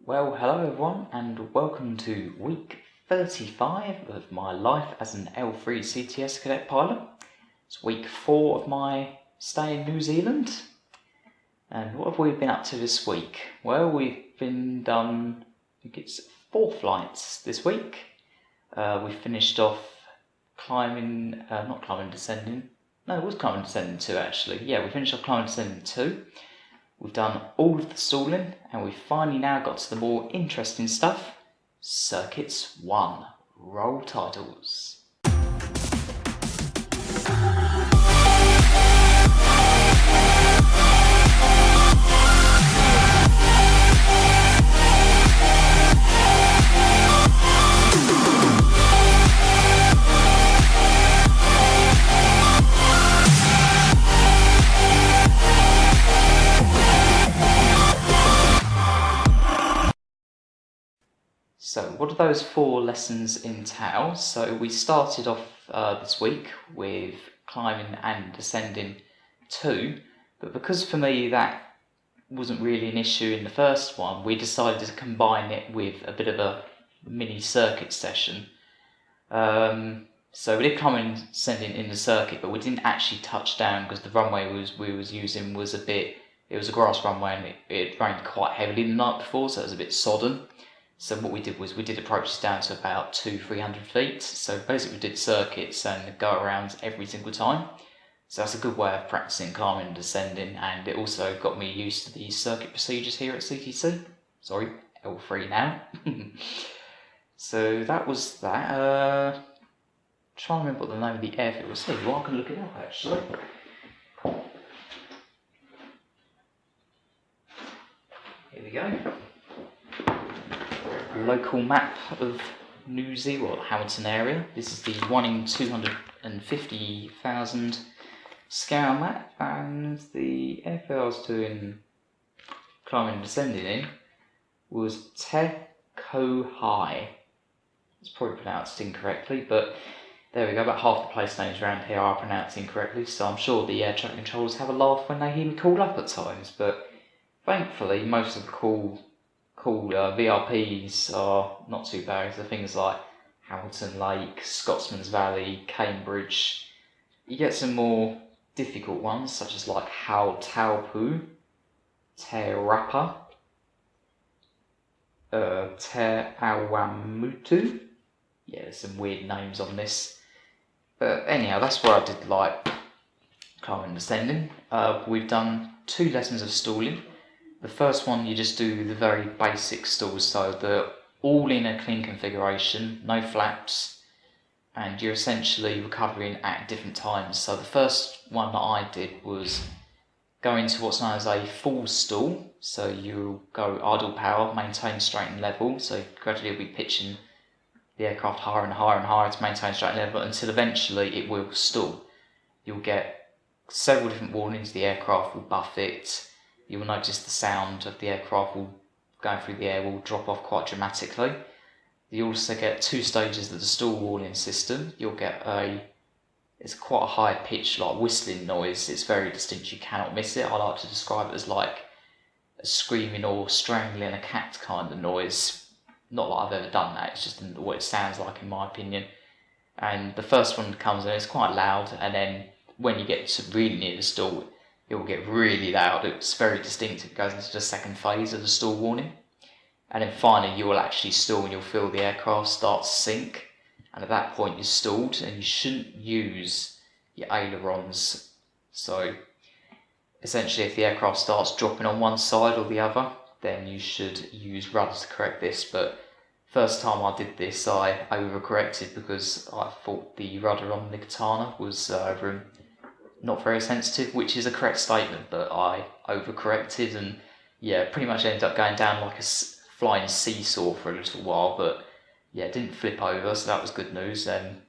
Well, hello everyone, and welcome to week 35 of my life as an L3 CTS cadet pilot. It's week 4 of my stay in New Zealand. And what have we been up to this week? Well, we've been done, I think it's 4 flights this week. We finished off descending 2 actually. Yeah, we finished off climbing descending 2. We've done all of the stalling, and we've finally now got to the more interesting stuff. Circuits 1. Roll titles. So what do those 4 lessons entail? So we started off this week with climbing and descending 2, but because for me that wasn't really an issue in the first one, we decided to combine it with a bit of a mini circuit session. So we did climb and descending in the circuit, but we didn't actually touch down because the runway we was using was it was a grass runway, and it rained quite heavily the night before, so it was a bit sodden. So what we did was we did approaches down to about 200-300 feet. So basically we did circuits and go around every single time. So that's a good way of practicing climbing and descending, and it also got me used to the circuit procedures here at CTC. Sorry, L3 now. So that was that. Trying to remember what the name of the airfield was. Well, I can look it up actually. Here we go. Local map of New Zealand, Hamilton area. This is the 1 in 250,000 scale map, and the airfield I was doing climbing and descending in was Te High. It's probably pronounced incorrectly, but there we go. About half the place names around here are pronounced incorrectly, so I'm sure the air traffic controllers have a laugh when they hear me call up at times. But thankfully, most of the cool VRPs are not too bad. So things like Hamilton Lake, Scotsman's Valley, Cambridge. You get some more difficult ones, such as like Hautaupu, Te Rapa, Te Awamutu. Yeah, there's some weird names on this. But anyhow, that's where I did like climbing and descending. We've done 2 lessons of stalling. The first one, you just do the very basic stalls, so the all in a clean configuration, no flaps, and you're essentially recovering at different times. So the first one that I did was go into what's known as a full stall. So you go idle power, maintain straight and level, so gradually you'll be pitching the aircraft higher and higher and higher to maintain straight and level until eventually it will stall. You'll get several different warnings, the aircraft will buffet. You will notice the sound of the aircraft going through the air will drop off quite dramatically. You also get 2 stages of the stall warning system. You'll get it's quite a high pitch, like whistling noise. It's very distinct, you cannot miss it. I like to describe it as like a screaming or strangling a cat kind of noise. Not that I've ever done that, it's just what it sounds like in my opinion. And the first one that comes in, it's quite loud, and then when you get to really near the stall, it will get really loud. It's very distinct. It goes into the second phase of the stall warning. And then finally you will actually stall, and you'll feel the aircraft start to sink. And at that point you're stalled, and you shouldn't use your ailerons. So essentially if the aircraft starts dropping on one side or the other, then you should use rudder to correct this. But first time I did this, I overcorrected because I thought the rudder on the Katana was not very sensitive, which is a correct statement, but I overcorrected, and yeah, pretty much ended up going down like a flying seesaw for a little while, but yeah, it didn't flip over, so that was good news, and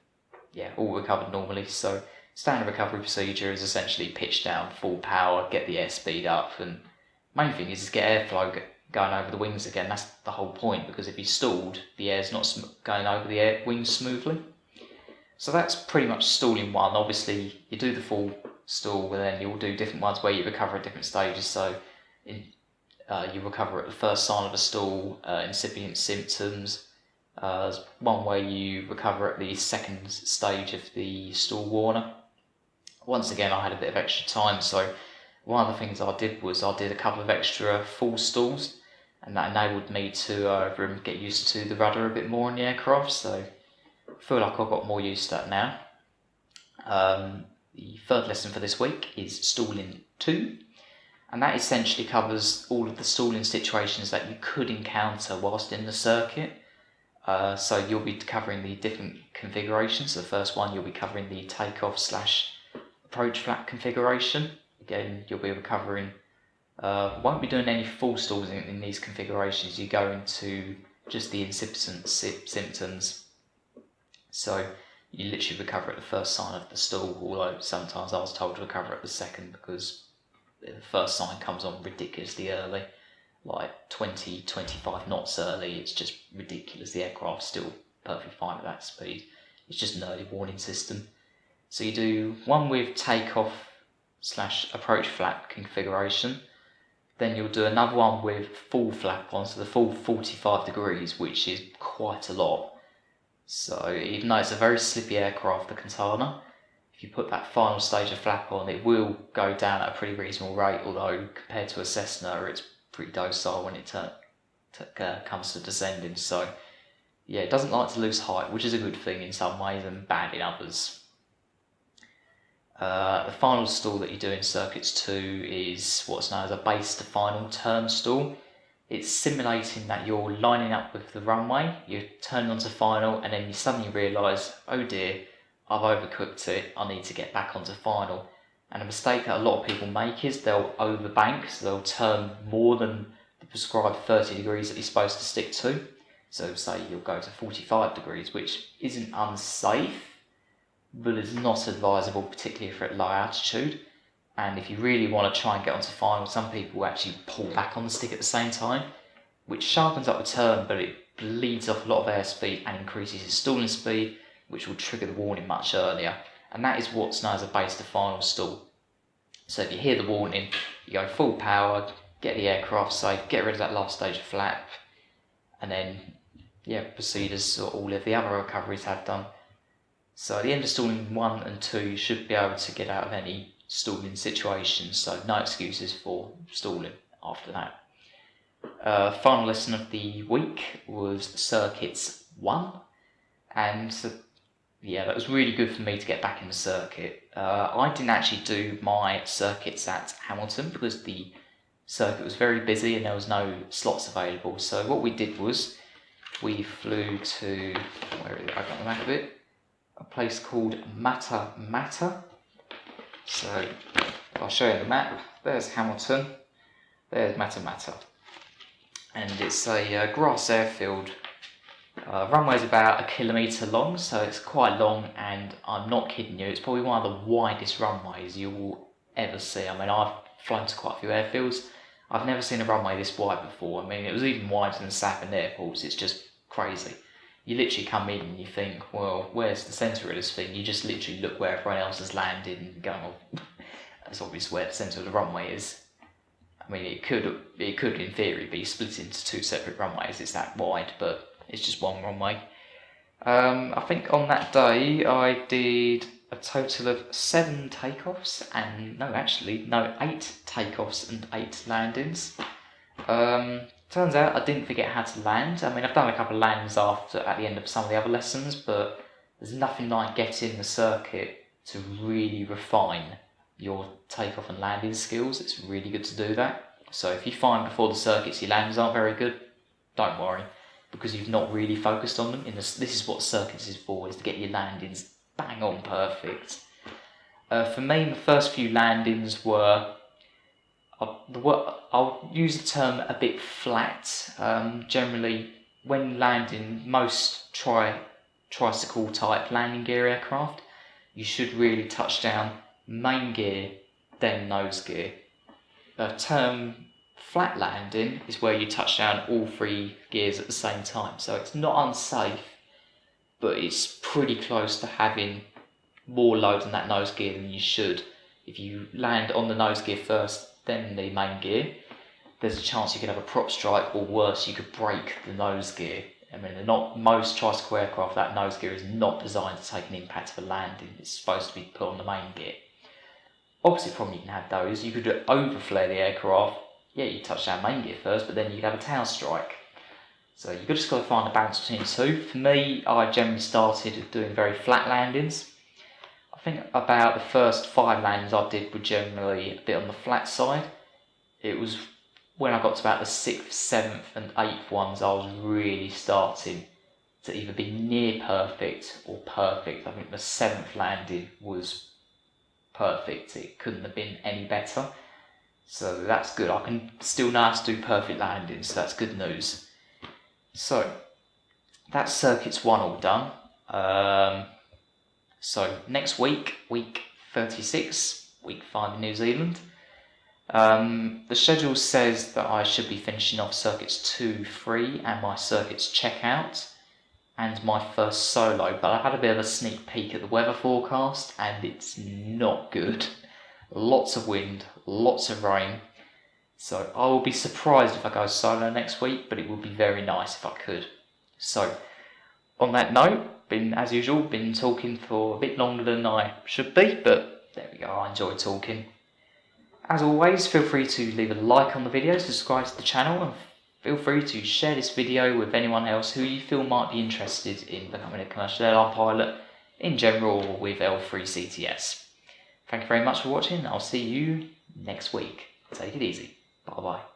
yeah, all recovered normally. So standard recovery procedure is essentially pitch down, full power, get the airspeed up, and main thing is just get airflow going over the wings again. That's the whole point, because if you stalled, the air's not going over the wings smoothly. So that's pretty much stalling 1. Obviously, you do the full stall, and then you'll do different ones where you recover at different stages. So in you recover at the first sign of a stall, incipient symptoms. There's one where you recover at the second stage of the stall warner. Once again, I had a bit of extra time, so one of the things I did was I did a couple of extra full stalls, and that enabled me to get used to the rudder a bit more in the aircraft, so I feel like I've got more used to that now. The third lesson for this week is Stalling 2, and that essentially covers all of the stalling situations that you could encounter whilst in the circuit. So you'll be covering the different configurations. The first one, you'll be covering the takeoff/approach flap configuration. Again, you'll be covering, won't be doing any full stalls in these configurations. You go into just the incipient symptoms. So you literally recover at the first sign of the stall, although sometimes I was told to recover at the second because the first sign comes on ridiculously early, like 20-25 knots early. It's just ridiculous. The aircraft's still perfectly fine at that speed. It's just an early warning system. So you do one with takeoff/approach flap configuration, then you'll do another one with full flap on, so the full 45 degrees, which is quite a lot. So even though it's a very slippy aircraft, the Katana, if you put that final stage of flap on, it will go down at a pretty reasonable rate, although compared to a Cessna, it's pretty docile when it comes to descending. So yeah, it doesn't like to lose height, which is a good thing in some ways and bad in others. The final stall that you do in Circuits 2 is what's known as a base to final turn stall. It's simulating that you're lining up with the runway, you're turning onto final, and then you suddenly realise, oh dear, I've overcooked it, I need to get back onto final. And a mistake that a lot of people make is they'll overbank, so they'll turn more than the prescribed 30 degrees that you're supposed to stick to. So say you'll go to 45 degrees, which isn't unsafe, but it's not advisable, particularly if you're at low altitude. And if you really want to try and get onto final, some people actually pull back on the stick at the same time, which sharpens up the turn, but it bleeds off a lot of airspeed and increases your stalling speed, which will trigger the warning much earlier. And that is what's known as a base to final stall. So if you hear the warning, you go full power, get the aircraft safe, get rid of that last stage of flap, and then proceed as all of the other recoveries have done. So at the end of stalling 1 and 2, you should be able to get out of any stalling situations, so no excuses for stalling after that. Final lesson of the week was Circuits 1, and that was really good for me to get back in the circuit. I didn't actually do my circuits at Hamilton because the circuit was very busy and there was no slots available. So what we did was we flew to, where is it? I got the map of it, a place called Mata. So if I show you the map, there's Hamilton, there's Mata, and it's a grass airfield. Runway's about 1 kilometre long, so it's quite long, and I'm not kidding you, it's probably one of the widest runways you will ever see. I mean, I've flown to quite a few airfields. I've never seen a runway this wide before. I mean, it was even wider than Saffron airports. It's just crazy. You literally come in and you think, well, where's the centre of this thing? You just literally look where everyone else has landed and go, well, that's obviously where the centre of the runway is. I mean, it could in theory be split into 2 separate runways. It's that wide, but it's just one runway. I think on that day I did a total of 7 takeoffs and 8 takeoffs and 8 landings. Turns out I didn't forget how to land. I mean, I've done a couple of landings at the end of some of the other lessons, but there's nothing like getting the circuit to really refine your takeoff and landing skills. It's really good to do that. So if you find before the circuits your landings aren't very good, don't worry, because you've not really focused on them. This is what circuits is for, is to get your landings bang on perfect. For me, the first few landings were, I'll use the term a bit flat. Generally, when landing most tricycle type landing gear aircraft, you should really touch down main gear, then nose gear. Term flat landing is where you touch down all 3 gears at the same time. So it's not unsafe, but it's pretty close to having more load on that nose gear than you should. If you land on the nose gear first, then the main gear, there's a chance you could have a prop strike, or worse, you could break the nose gear. I mean, not most tricycle aircraft, that nose gear is not designed to take an impact of a landing. It's supposed to be put on the main gear. Opposite problem, you can have those. You could overflare the aircraft. Yeah, you touch down main gear first, but then you could have a tail strike. So you've just got to find a balance between the two. For me, I generally started doing very flat landings. I think about the first 5 landings I did were generally a bit on the flat side. It was when I got to about the 6th, 7th and 8th ones, I was really starting to either be near perfect or perfect. I think the 7th landing was perfect. It couldn't have been any better. So that's good. I can still know how to do perfect landings, so that's good news. So that's circuits 1 all done. So next week, week 36, week 5 in New Zealand. The schedule says that I should be finishing off circuits 2, 3 and my circuits checkout and my first solo, but I had a bit of a sneak peek at the weather forecast and it's not good. Lots of wind, lots of rain. So I will be surprised if I go solo next week, but it would be very nice if I could. So on that note, as usual, been talking for a bit longer than I should be, but there we go, I enjoy talking. As always, feel free to leave a like on the video, subscribe to the channel, and feel free to share this video with anyone else who you feel might be interested in becoming a commercial airline pilot in general or with L3 CTS. Thank you very much for watching. I'll see you next week. Take it easy. Bye bye.